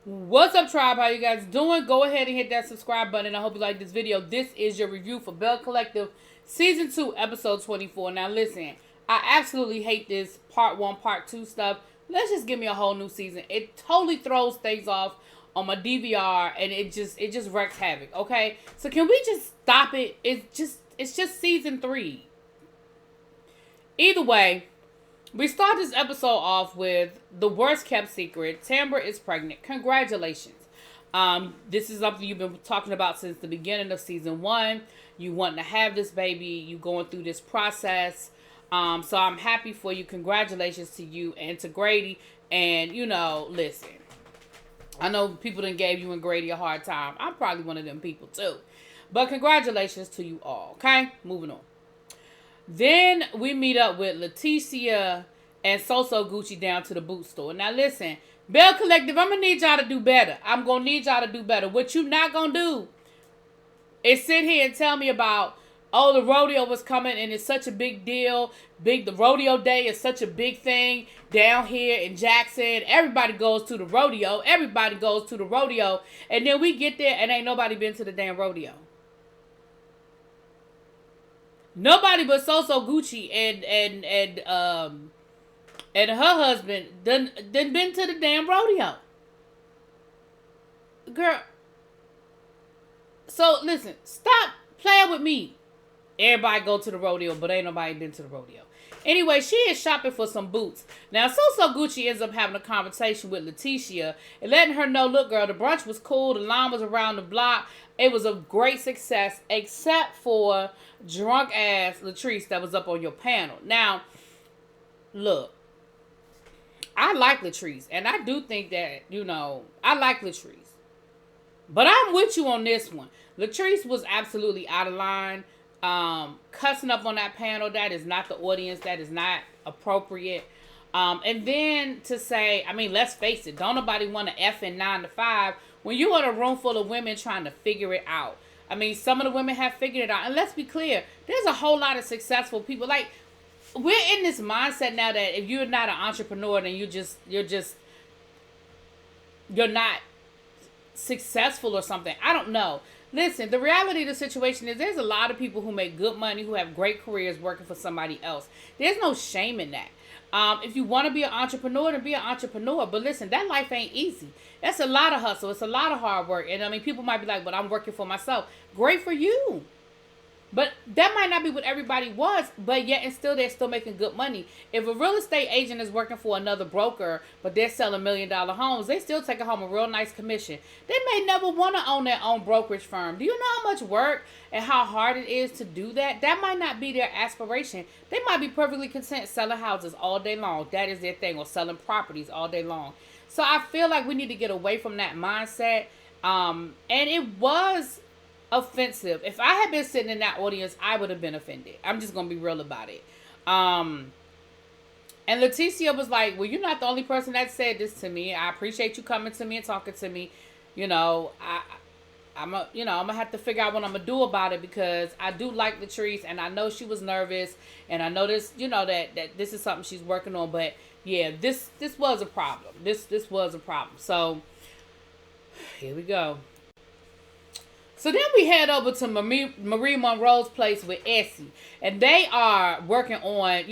What's up, tribe? How you guys doing? Go ahead and hit that subscribe button. I hope you like this video. This is your review for Belle Collective Season 2, Episode 24. Now, listen, I absolutely hate this Part 1, Part 2 stuff. Let's just give me a whole new season. It totally throws things off on my DVR, and it just wreaks havoc, okay? So can we just stop it? It's just Season 3. Either way, we start this episode off with the worst kept secret. Tamra is pregnant. Congratulations. This is something you've been talking about since the beginning of season 1. You want to have this baby. You going through this process. So I'm happy for you. Congratulations to you and to Grady. And, listen. I know people done gave you and Grady a hard time. I'm probably one of them people too. But congratulations to you all. Okay? Moving on. Then we meet up with Leticia and Soso Gucci down to the boot store. Now listen, Belle Collective, I'm going to need y'all to do better. I'm going to need y'all to do better. What you not going to do is sit here and tell me about, oh, the rodeo was coming and it's such a big deal. The rodeo day is such a big thing down here in Jackson. Everybody goes to the rodeo. Everybody goes to the rodeo. And then we get there and ain't nobody been to the damn rodeo. Nobody but Soso Gucci and her husband done been to the damn rodeo. Girl. So listen, stop playing with me. Everybody go to the rodeo, but ain't nobody been to the rodeo. Anyway, she is shopping for some boots. Now, Soso Gucci ends up having a conversation with Leticia and letting her know, look, girl, the brunch was cool. The line was around the block. It was a great success, except for drunk-ass Latrice that was up on your panel. Now, look, I like Latrice, and I do think that, I like Latrice. But I'm with you on this one. Latrice was absolutely out of line. Cussing up on that panel, that is not the audience. That is not appropriate. And then to say, let's face it, don't nobody want to F in 9 to 5 when you're in a room full of women trying to figure it out. Some of the women have figured it out. And let's be clear, there's a whole lot of successful people. Like, we're in this mindset now that if you're not an entrepreneur, then you're not successful or something. I don't know. Listen, the reality of the situation is there's a lot of people who make good money, who have great careers working for somebody else. There's no shame in that. If you want to be an entrepreneur, then be an entrepreneur. But listen, that life ain't easy. That's a lot of hustle. It's a lot of hard work. And people might be like, but I'm working for myself. Great for you. But that might not be what everybody wants, but yet and still they're still making good money. If a real estate agent is working for another broker, but they're selling $1 million homes, they still take home a real nice commission. They may never want to own their own brokerage firm. Do you know how much work and how hard it is to do that? That might not be their aspiration. They might be perfectly content selling houses all day long. That is their thing, or selling properties all day long. So I feel like we need to get away from that mindset. And it was offensive. If I had been sitting in that audience, I would have been offended. I'm just gonna be real about it. And Leticia was like, well, you're not the only person that said this to me. I appreciate you coming to me and talking to me. I'm gonna have to figure out what I'm gonna do about it, because I do like Latrice and I know she was nervous and I know this, that this is something she's working on. But yeah, this was a problem. This was a problem. So here we go. So then we head over to Marie Monroe's place with Essie. And they are working on,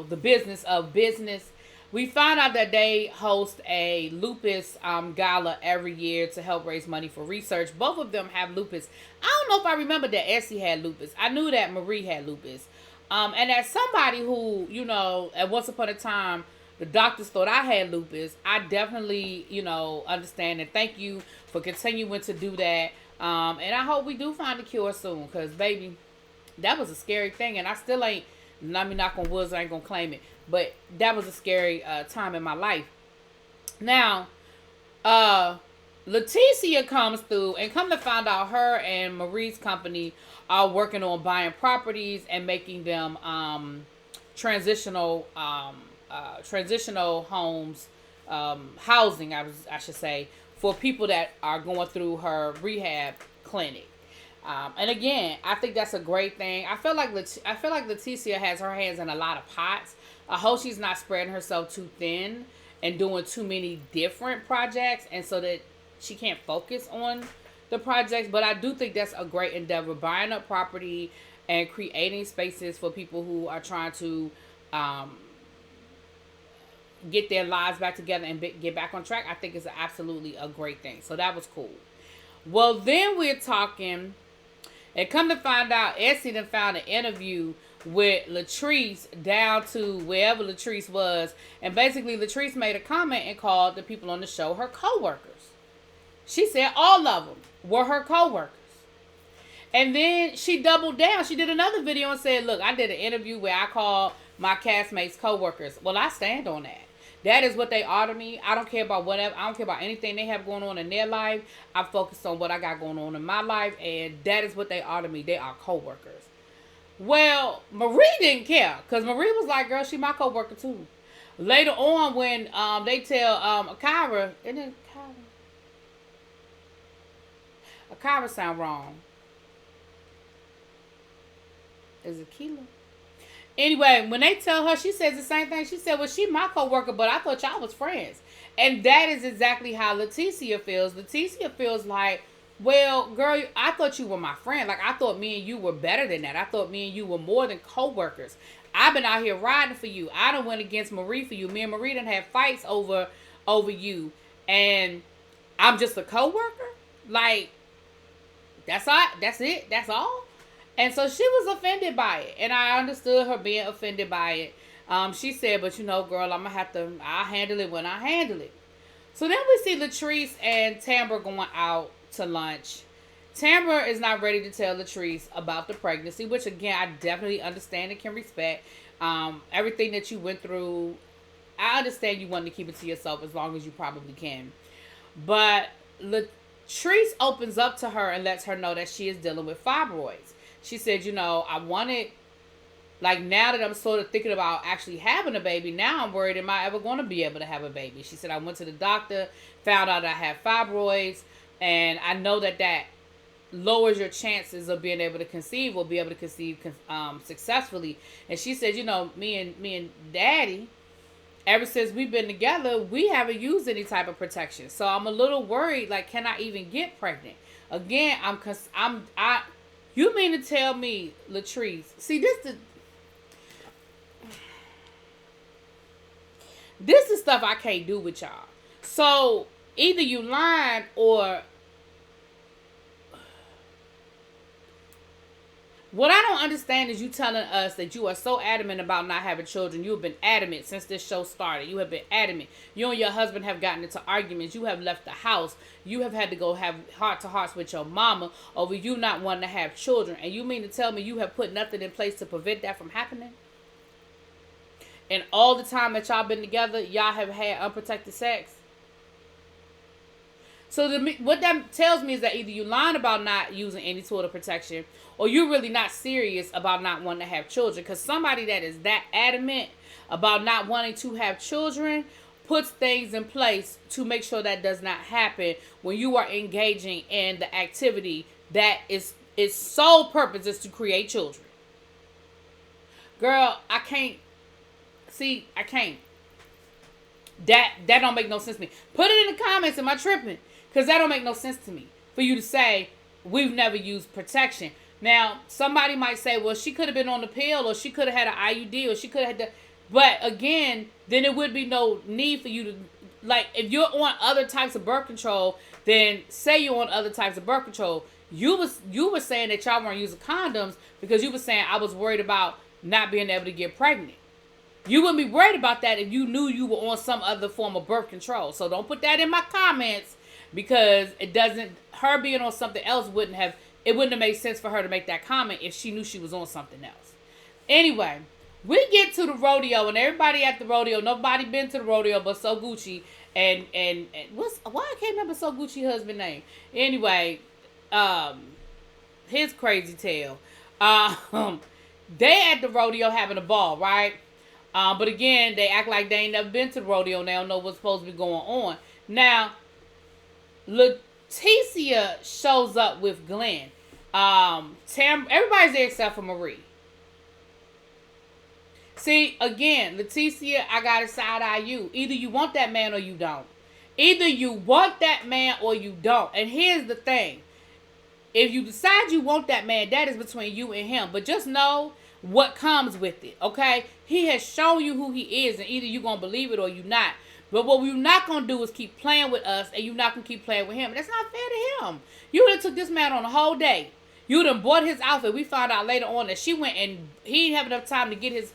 the business of business. We found out that they host a lupus gala every year to help raise money for research. Both of them have lupus. I don't know if I remember that Essie had lupus. I knew that Marie had lupus. And as somebody who, at once upon a time, the doctors thought I had lupus, I definitely, understand, and thank you for continuing to do that. And I hope we do find a cure soon, because, baby, that was a scary thing. And I still ain't, let me knock on wood, I ain't going to claim it. But that was a scary time in my life. Now, Leticia comes through, and come to find out, her and Marie's company are working on buying properties and making them transitional homes, housing, I should say, for people that are going through her rehab clinic. And again, I think that's a great thing. I feel like Leticia has her hands in a lot of pots. I hope she's not spreading herself too thin and doing too many different projects, and so that focus on the projects, but I do think that's a great endeavor, buying up property and creating spaces for people who are trying to get their lives back together and get back on track. I think it's absolutely a great thing. So that was cool. Well, then we're talking, and come to find out, Essie done found an interview with Latrice down to wherever Latrice was. And basically, Latrice made a comment and called the people on the show her co-workers. She said all of them were her co-workers. And then she doubled down. She did another video and said, look, I did an interview where I called my castmates co-workers. Well, I stand on that. That is what they are to me. I don't care about whatever. I don't care about anything they have going on in their life. I'm focused on what I got going on in my life. And that is what they are to me. They are co-workers. Well, Marie didn't care. Because Marie was like, girl, she my co-worker too. Later on when they tell Akira, isn't it Akira? Akira sound wrong. Is it Keela? Anyway, when they tell her, she says the same thing. She said, well, she my co-worker, but I thought y'all was friends. And that is exactly how Leticia feels. Leticia feels like, well, girl, I thought you were my friend. Like, I thought me and you were better than that. I thought me and you were more than co-workers. I've been out here riding for you. I done went against Marie for you. Me and Marie done had fights over you. And I'm just a co-worker? Like, that's all? That's it? That's all? And so she was offended by it. And I understood her being offended by it. She said, but you know, girl, I'll handle it when I handle it. So then we see Latrice and Tambra going out to lunch. Tambra is not ready to tell Latrice about the pregnancy, which again, I definitely understand and can respect. Everything that you went through, I understand you want to keep it to yourself as long as you probably can. But Latrice opens up to her and lets her know that she is dealing with fibroids. She said, you know, I wanted, like, now that I'm sort of thinking about actually having a baby, now I'm worried, am I ever going to be able to have a baby? She said, I went to the doctor, found out I have fibroids, and I know that lowers your chances of being able to conceive or be able to conceive successfully. And she said, you know, me and Daddy, ever since we've been together, we haven't used any type of protection. So I'm a little worried, like, can I even get pregnant? Again, you mean to tell me, Latrice, see, this is stuff I can't do with y'all. So either you lying or what I don't understand is you telling us that you are so adamant about not having children. You have been adamant since this show started. You have been adamant. You and your husband have gotten into arguments. You have left the house. You have had to go have heart-to-hearts with your mama over you not wanting to have children. And you mean to tell me you have put nothing in place to prevent that from happening? And all the time that y'all been together, y'all have had unprotected sex? So what that tells me is that either you lying about not using any sort of protection, or you're really not serious about not wanting to have children. Because somebody that is that adamant about not wanting to have children puts things in place to make sure that does not happen when you are engaging in the activity that its sole purpose is to create children. Girl, I can't. See, I can't. That don't make no sense to me. Put it in the comments. Am I tripping? Because that don't make no sense to me. For you to say, we've never used protection. Now, somebody might say, well, she could have been on the pill, or she could have had an IUD, or she could have had the... But again, then there would be no need for you to... Like, if you're on other types of birth control, then say you're on other types of birth control. You were saying that y'all weren't using condoms because you were saying I was worried about not being able to get pregnant. You wouldn't be worried about that if you knew you were on some other form of birth control. So don't put that in my comments, because it doesn't... Her being on something else wouldn't have made sense for her to make that comment if she knew she was on something else. Anyway, we get to the rodeo, and everybody at the rodeo, nobody been to the rodeo but So Gucci and why I can't remember So Gucci husband name. Anyway, his crazy tail. They at the rodeo having a ball, right? But again, they act like they ain't never been to the rodeo and they don't know what's supposed to be going on. Now, Leticia shows up with Glenn. Everybody's there except for Marie. See, again, Leticia, I gotta side eye you. Either you want that man or you don't. Either you want that man or you don't. And here's the thing. If you decide you want that man, that is between you and him. But just know what comes with it, okay? He has shown you who he is, and either you're going to believe it or you're not. But what we're not going to do is keep playing with us, and you're not going to keep playing with him. That's not fair to him. You would have took this man on a whole day. You done bought his outfit. We found out later on that she went and he didn't have enough time to get his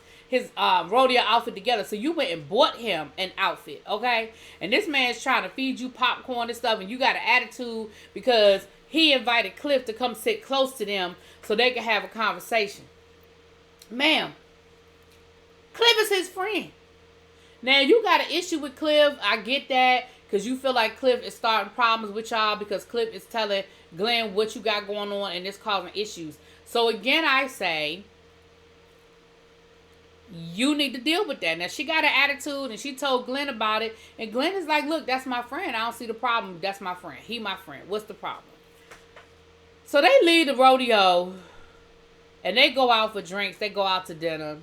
rodeo outfit together. So you went and bought him an outfit, okay? And this man's trying to feed you popcorn and stuff, and you got an attitude because he invited Cliff to come sit close to them so they could have a conversation. Ma'am, Cliff is his friend. Now, you got an issue with Cliff. I get that because you feel like Cliff is starting problems with y'all because Cliff is telling Glenn what you got going on and it's causing issues. So, again, I say you need to deal with that. Now, she got an attitude and she told Glenn about it. And Glenn is like, look, that's my friend. I don't see the problem. That's my friend. He my friend. What's the problem? So, they leave the rodeo and they go out for drinks. They go out to dinner.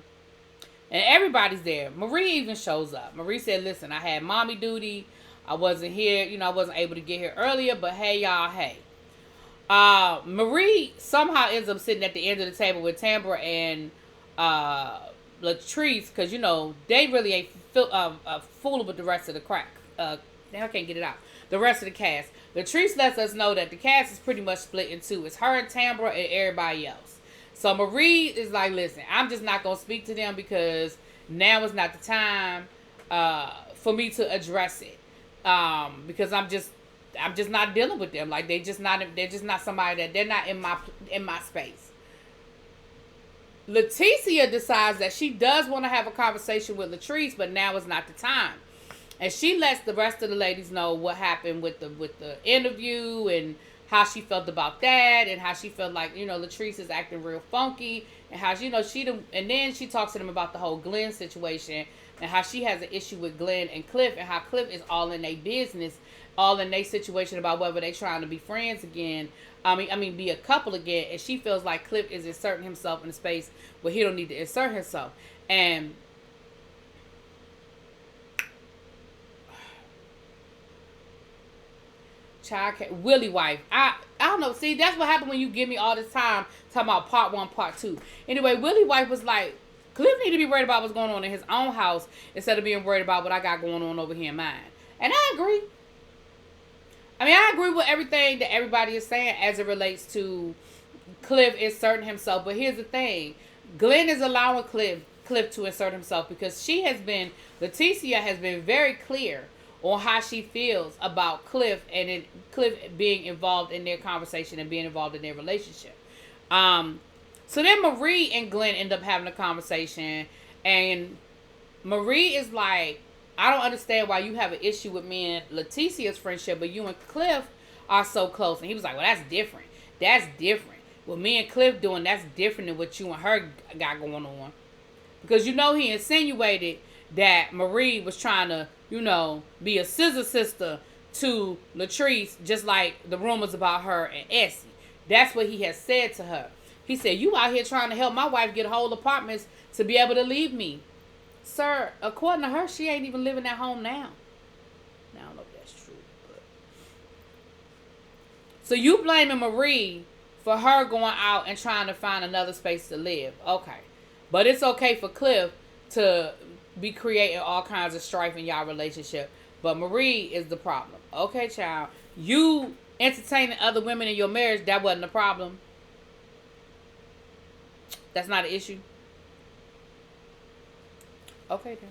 And everybody's there. Marie even shows up. Marie said, listen, I had mommy duty. I wasn't here. You know, I wasn't able to get here earlier. But hey, y'all, hey. Marie somehow ends up sitting at the end of the table with Tambra and Latrice. Because, you know, they really ain't fooling with the rest of the crack. Now I can't get it out. The rest of the cast. Latrice lets us know that the cast is pretty much split in two. It's her and Tambra and everybody else. So Marie is like, listen, I'm just not going to speak to them because now is not the time for me to address it. Because I'm just not dealing with them. Like they're just not somebody that they're not in my space. Leticia decides that she does want to have a conversation with Latrice, but now is not the time. And she lets the rest of the ladies know what happened with the interview and how she felt about that, and how she felt like, you know, Latrice is acting real funky, and how, you know, and then she talks to them about the whole Glenn situation, and how she has an issue with Glenn and Cliff, and how Cliff is all in their business, all in their situation about whether they trying to be friends again, I mean, be a couple again, and she feels like Cliff is inserting himself in a space where he don't need to insert himself, and Willie wife. I don't know. See, that's what happened when you give me all this time talking about part 1, part 2. Anyway, Willie wife was like, Cliff need to be worried about what's going on in his own house instead of being worried about what I got going on over here in mine. And I agree. I mean, I agree with everything that everybody is saying as it relates to Cliff inserting himself. But here's the thing. Glenn is allowing Cliff to insert himself because Leticia has been very clear on how she feels about Cliff and Cliff being involved in their conversation and being involved in their relationship. So then Marie and Glenn end up having a conversation, and Marie is like, I don't understand why you have an issue with me and Leticia's friendship, but you and Cliff are so close. And he was like, well, that's different. That's different. What me and Cliff doing, that's different than what you and her got going on. Because, you know, he insinuated that Marie was trying to, you know, be a scissor sister to Latrice, just like the rumors about her and Essie. That's what he has said to her. He said, you out here trying to help my wife get whole apartments to be able to leave me. Sir, according to her, she ain't even living at home now. Now, I don't know if that's true. But... So you blaming Marie for her going out and trying to find another space to live. Okay. But it's okay for Cliff to be creating all kinds of strife in y'all relationship. But Marie is the problem. Okay, child. You entertaining other women in your marriage, that wasn't a problem. That's not an issue. Okay, then.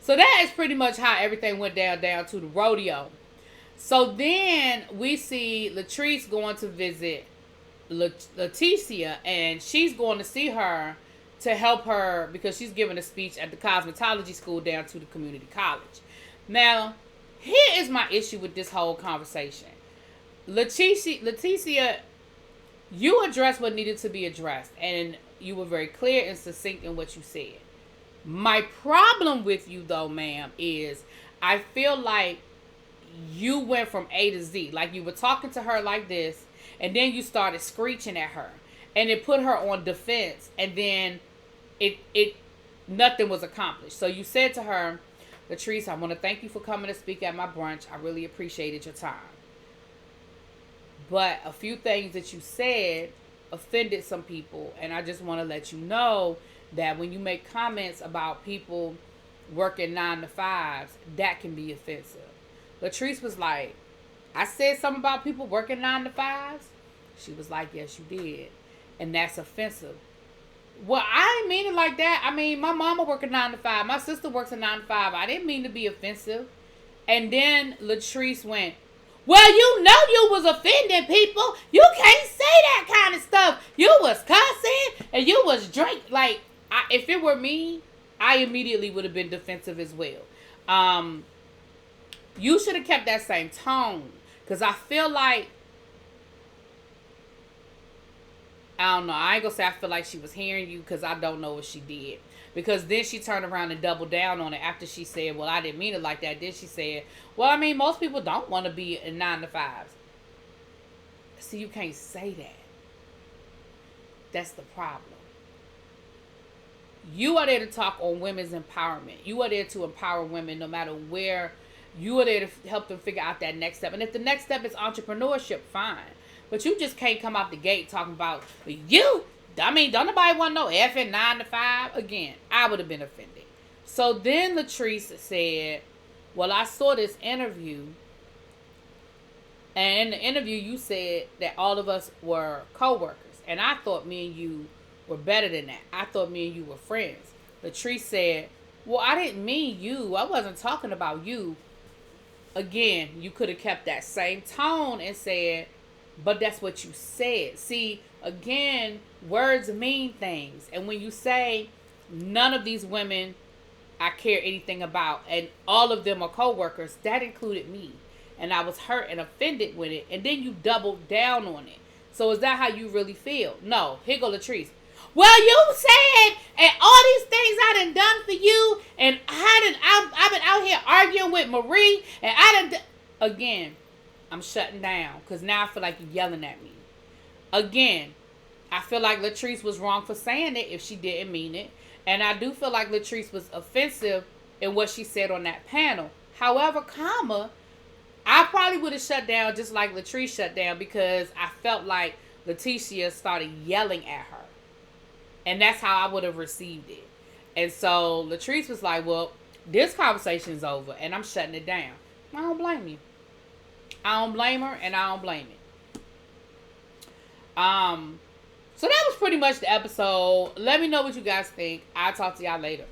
So that is pretty much how everything went down to the rodeo. So then we see Latrice going to visit Leticia, and she's going to see her to help her because she's giving a speech at the cosmetology school down to the community college. Now, here is my issue with this whole conversation. Leticia, you addressed what needed to be addressed, and you were very clear and succinct in what you said. My problem with you, though, ma'am, is I feel like you went from A to Z. Like you were talking to her like this, and then you started screeching at her, and it put her on defense, and then it nothing was accomplished. So you said to her, Latrice, I want to thank you for coming to speak at my brunch. I really appreciated your time. But a few things that you said offended some people. And I just want to let you know that when you make comments about people working 9 to 5s, that can be offensive. Latrice was like, I said something about people working 9 to 5s? She was like, yes, you did. And that's offensive. Well, I didn't mean it like that. I mean, my mama working 9 to 5. My sister works a 9 to 5. I didn't mean to be offensive. And then Latrice went, well, you know you was offending people. You can't say that kind of stuff. You was cussing and you was drink. Like, if it were me, I immediately would have been defensive as well. You should have kept that same tone. Because I feel like, I don't know. I ain't going to say I feel like she was hearing you because I don't know what she did. Because then she turned around and doubled down on it after she said, well, I didn't mean it like that. Then she said, well, I mean, most people don't want to be in 9 to 5s. See, you can't say that. That's the problem. You are there to talk on women's empowerment. You are there to empower women no matter where. You are there to help them figure out that next step. And if the next step is entrepreneurship, fine. But you just can't come out the gate talking about you. I mean, don't nobody want no effing 9 to 5. Again, I would have been offended. So then Latrice said, well, I saw this interview. And in the interview, you said that all of us were co-workers. And I thought me and you were better than that. I thought me and you were friends. Latrice said, well, I didn't mean you. I wasn't talking about you. Again, you could have kept that same tone and said, but that's what you said. See, again, words mean things. And when you say none of these women I care anything about and all of them are co-workers, that included me. And I was hurt and offended with it. And then you doubled down on it. So is that how you really feel? No. Here go Latrice. Well, you said, and all these things I done for you, and I've been out here arguing with Marie, and again, I'm shutting down, because now I feel like you're yelling at me. Again, I feel like Latrice was wrong for saying it if she didn't mean it, and I do feel like Latrice was offensive in what she said on that panel. However, I probably would have shut down just like Latrice shut down, because I felt like Leticia started yelling at her. And that's how I would have received it. And so Latrice was like, well, this conversation's over and I'm shutting it down. I don't blame you. I don't blame her and I don't blame it. So that was pretty much the episode. Let me know what you guys think. I'll talk to y'all later.